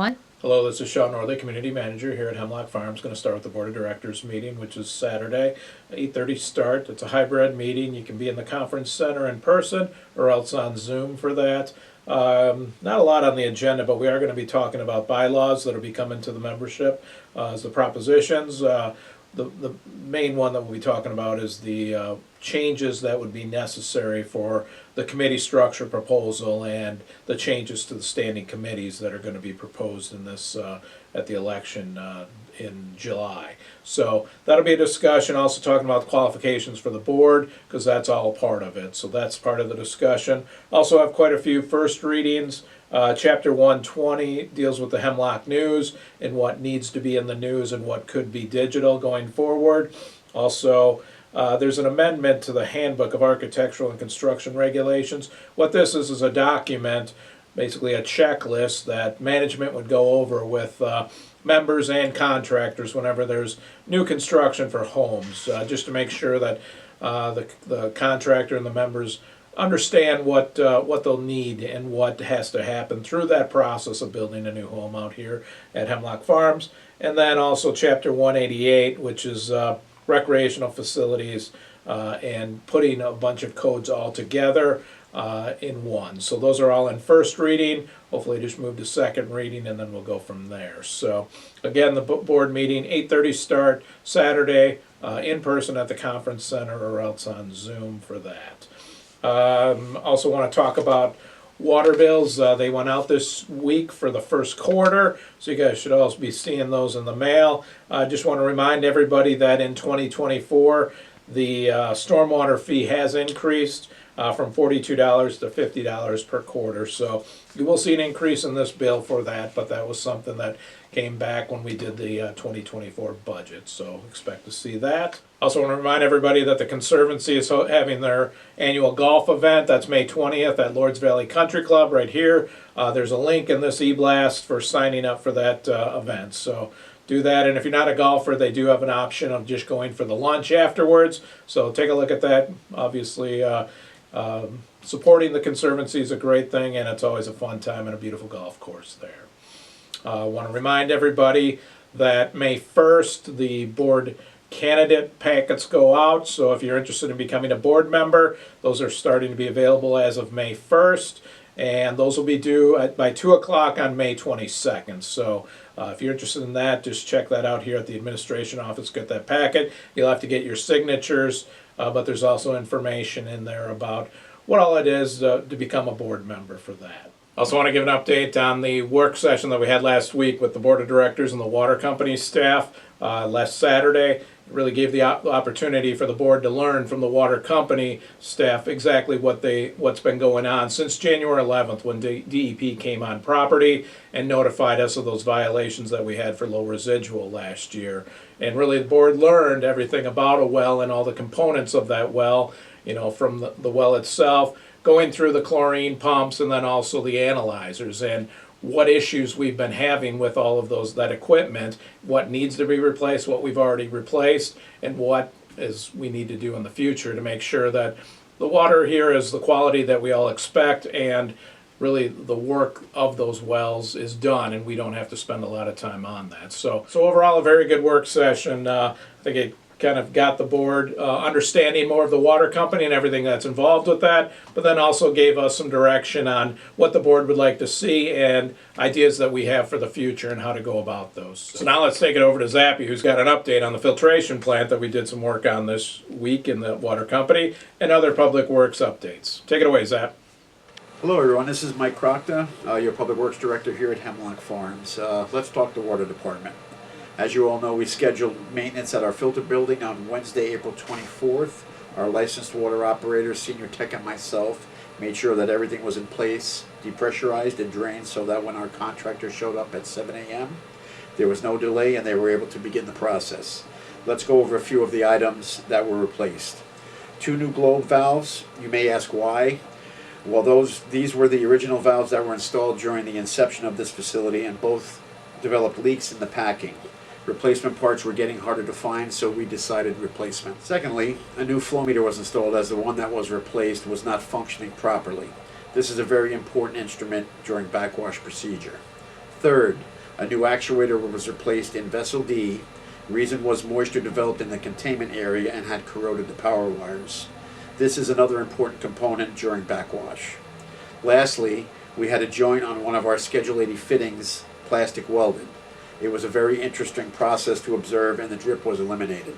1. Hello, this is Shaun Nordlie, Community Manager here at Hemlock Farms. Going to start with the Board of Directors meeting, which is Saturday, 8:30 start. It's a hybrid meeting. You can be in the conference center in person or else on Zoom for that. Not a lot on the agenda, but we are going to be talking about bylaws that will be coming to the membership as the propositions. The main one that we'll be talking about is the changes that would be necessary for the committee structure proposal and the changes to the standing committees that are going to be proposed in this at the election in July. So that'll be a discussion. Also talking about the qualifications for the board, because that's all part of it. So that's part of the discussion. Also have quite a few first readings. Chapter 120 deals with the Hemlock News and what needs to be in the news and what could be digital going forward. Also, there's an amendment to the Handbook of Architectural and Construction Regulations. What this is a document, basically a checklist that management would go over with members and contractors whenever there's new construction for homes, just to make sure that the contractor and the members understand what they'll need and what has to happen through that process of building a new home out here at Hemlock Farms. And then also Chapter 188, which is recreational facilities and putting a bunch of codes all together in one. So those are all in first reading. Hopefully just move to second reading and then we'll go from there. So again, the board meeting, 8:30 start Saturday, in person at the conference center or else on Zoom for that. Also want to talk about water bills. They went out this week for the first quarter, so you guys should also be seeing those in the mail. I just want to remind everybody that in 2024, the stormwater fee has increased from $42 to $50 per quarter. So you will see an increase in this bill for that, but that was something that came back when we did the 2024 budget. So expect to see that. Also want to remind everybody that the Conservancy is having their annual golf event. That's May 20th at Lords Valley Country Club right here. There's a link in this e-blast for signing up for that event. So do that, and if you're not a golfer, they do have an option of just going for the lunch afterwards. So take a look at that. Obviously, supporting the Conservancy is a great thing, and it's always a fun time and a beautiful golf course there. I want to remind everybody that May 1st, the board candidate packets go out. So if you're interested in becoming a board member, those are starting to be available as of May 1st. And those will be due by 2 o'clock on May 22nd. So if you're interested in that, just check that out here at the administration office, get that packet. You'll have to get your signatures, but there's also information in there about what all it is to become a board member for that. Also want to give an update on the work session that we had last week with the Board of Directors and the water company staff last Saturday. It really gave the opportunity for the board to learn from the water company staff exactly what's been going on since January 11th when DEP came on property and notified us of those violations that we had for low residual last year. And really the board learned everything about a well and all the components of that well, you know, from the well itself, going through the chlorine pumps and then also the analyzers, and what issues we've been having with all of that equipment, what needs to be replaced, what we've already replaced, and what we need to do in the future to make sure that the water here is the quality that we all expect, and really the work of those wells is done and we don't have to spend a lot of time on that. So overall, a very good work session. I think it kind of got the board understanding more of the water company and everything that's involved with that, but then also gave us some direction on what the board would like to see and ideas that we have for the future and how to go about those. So now let's take it over to Zappy, who's got an update on the filtration plant that we did some work on this week in the water company and other public works updates. Take it away, Zap. Hello everyone, this is Mike Proctor, your Public Works Director here at Hemlock Farms. Let's talk the water department. As you all know, we scheduled maintenance at our filter building on Wednesday, April 24th. Our licensed water operator, senior tech, and myself made sure that everything was in place, depressurized and drained, so that when our contractor showed up at 7 a.m., there was no delay and they were able to begin the process. Let's go over a few of the items that were replaced. 2 new globe valves. You may ask why. Well, these were the original valves that were installed during the inception of this facility, and both developed leaks in the packing. Replacement parts were getting harder to find, so we decided replacement. Secondly, a new flow meter was installed, as the one that was replaced was not functioning properly. This is a very important instrument during backwash procedure. Third, a new actuator was replaced in vessel D. Reason was moisture developed in the containment area and had corroded the power wires. This is another important component during backwash. Lastly, we had a joint on one of our Schedule 80 fittings, plastic welded. It was a very interesting process to observe, and the drip was eliminated.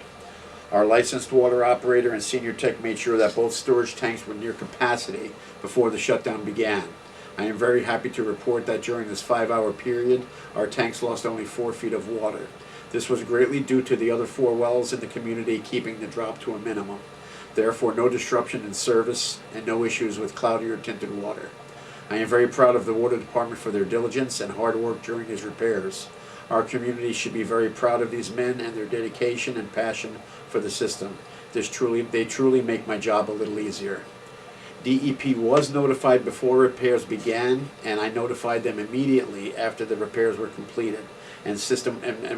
Our licensed water operator and senior tech made sure that both storage tanks were near capacity before the shutdown began. I am very happy to report that during this 5-hour period, our tanks lost only 4 feet of water. This was greatly due to the other 4 wells in the community keeping the drop to a minimum. Therefore, no disruption in service and no issues with cloudy or tinted water. I am very proud of the water department for their diligence and hard work during these repairs. Our community should be very proud of these men and their dedication and passion for the system. They truly make my job a little easier. DEP was notified before repairs began, and I notified them immediately after the repairs were completed and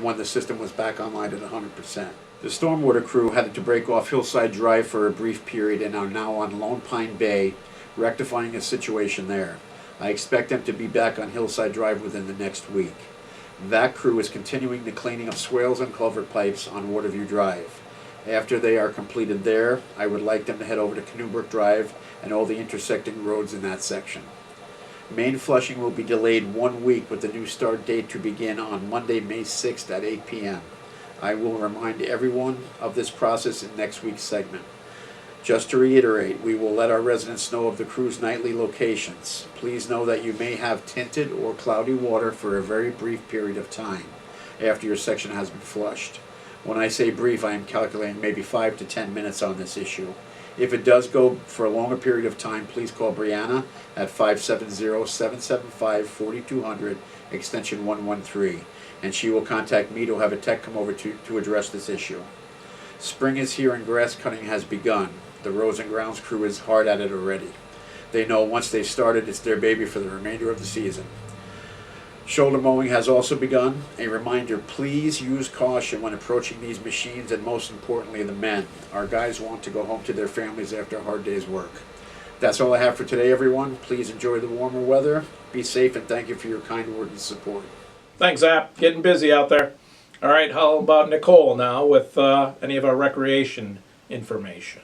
when the system was back online at 100%. The stormwater crew had to break off Hillside Drive for a brief period and are now on Lone Pine Bay, rectifying a situation there. I expect them to be back on Hillside Drive within the next week. That crew is continuing the cleaning of swales and culvert pipes on Waterview Drive. After they are completed there, I would like them to head over to Canoebrook Drive and all the intersecting roads in that section. Main flushing will be delayed 1 week with the new start date to begin on Monday, May 6th at 8 p.m. I will remind everyone of this process in next week's segment. Just to reiterate, we will let our residents know of the crew's nightly locations. Please know that you may have tinted or cloudy water for a very brief period of time after your section has been flushed. When I say brief, I am calculating maybe 5 to 10 minutes on this issue. If it does go for a longer period of time, please call Brianna at 570-775-4200, extension 113, and she will contact me to have a tech come over to address this issue. Spring is here and grass cutting has begun. The roads and grounds crew is hard at it already. They know once they started, it's their baby for the remainder of the season. Shoulder mowing has also begun. A reminder, please use caution when approaching these machines, and most importantly, the men. Our guys want to go home to their families after a hard day's work. That's all I have for today, everyone. Please enjoy the warmer weather. Be safe, and thank you for your kind words and support. Thanks, Zap. Getting busy out there. All right, how about Nicole now with any of our recreation information?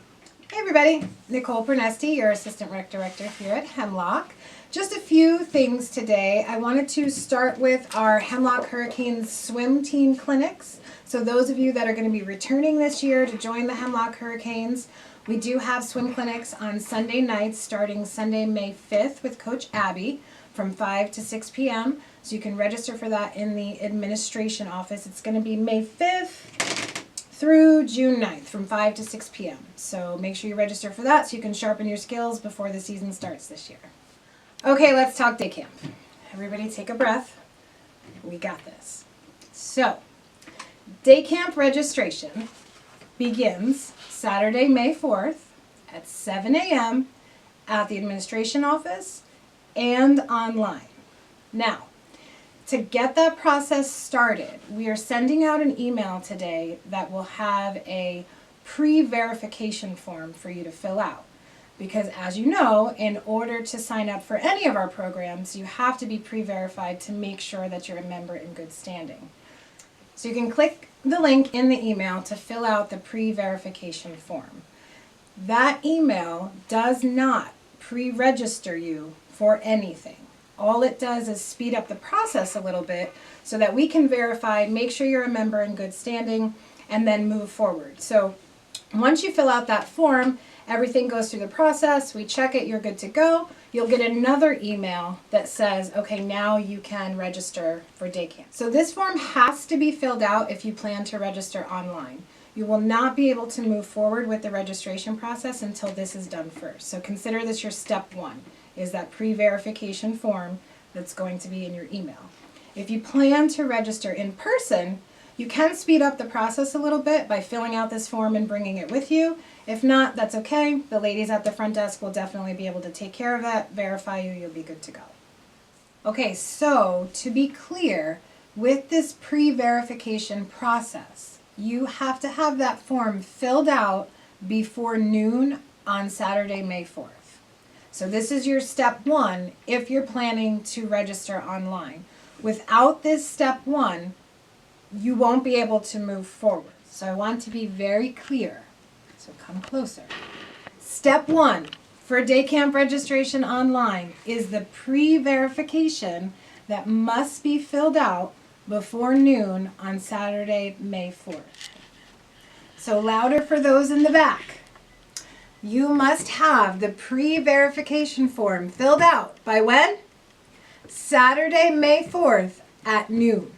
Hey everybody, Nicole Pernesti, your Assistant Rec Director here at Hemlock. Just a few things today. I wanted to start with our Hemlock Hurricanes swim team clinics. So those of you that are going to be returning this year to join the Hemlock Hurricanes, we do have swim clinics on Sunday nights starting Sunday, May 5th with Coach Abby from 5 to 6 p.m. So you can register for that in the administration office. It's going to be May 5th through June 9th from 5 to 6 p.m. So make sure you register for that so you can sharpen your skills before the season starts this year. Okay, let's talk day camp. Everybody take a breath. We got this. So, day camp registration begins Saturday, May 4th at 7 a.m. at the administration office and online. Now, to get that process started, we are sending out an email today that will have a pre-verification form for you to fill out. Because as you know, in order to sign up for any of our programs, you have to be pre-verified to make sure that you're a member in good standing. So you can click the link in the email to fill out the pre-verification form. That email does not pre-register you for anything. All it does is speed up the process a little bit so that we can verify, make sure you're a member in good standing, and then move forward. So once you fill out that form, everything goes through the process, we check it, you're good to go. You'll get another email that says, okay, now you can register for day camp. So this form has to be filled out if you plan to register online. You will not be able to move forward with the registration process until this is done first. So consider this your step one, is that pre-verification form that's going to be in your email. If you plan to register in person, you can speed up the process a little bit by filling out this form and bringing it with you. If not, that's okay. The ladies at the front desk will definitely be able to take care of that, verify you, you'll be good to go. Okay, so to be clear, with this pre-verification process, you have to have that form filled out before noon on Saturday, May 4th. So this is your step one if you're planning to register online. Without this step one, you won't be able to move forward. So I want to be very clear. So come closer. Step one for day camp registration online is the pre-verification that must be filled out before noon on Saturday, May 4th. So louder for those in the back. You must have the pre-verification form filled out by when? Saturday, May 4th at noon.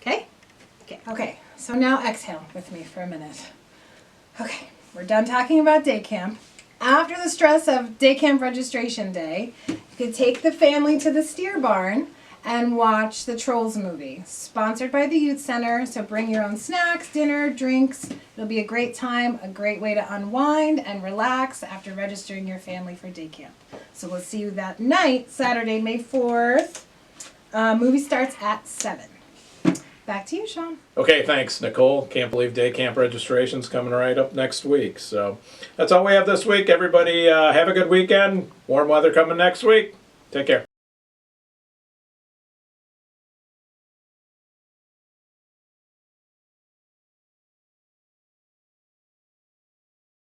Okay? Okay, so now exhale with me for a minute. Okay, we're done talking about day camp. After the stress of day camp registration day, you can take the family to the steer barn and watch the Trolls movie. Sponsored by the Youth Center, so bring your own snacks, dinner, drinks. It'll be a great time, a great way to unwind and relax after registering your family for day camp. So we'll see you that night, Saturday, May 4th. Movie starts at 7. Back to you, Shaun. Okay, thanks, Nicole. Can't believe day camp registration's coming right up next week. So that's all we have this week. Everybody have a good weekend. Warm weather coming next week. Take care.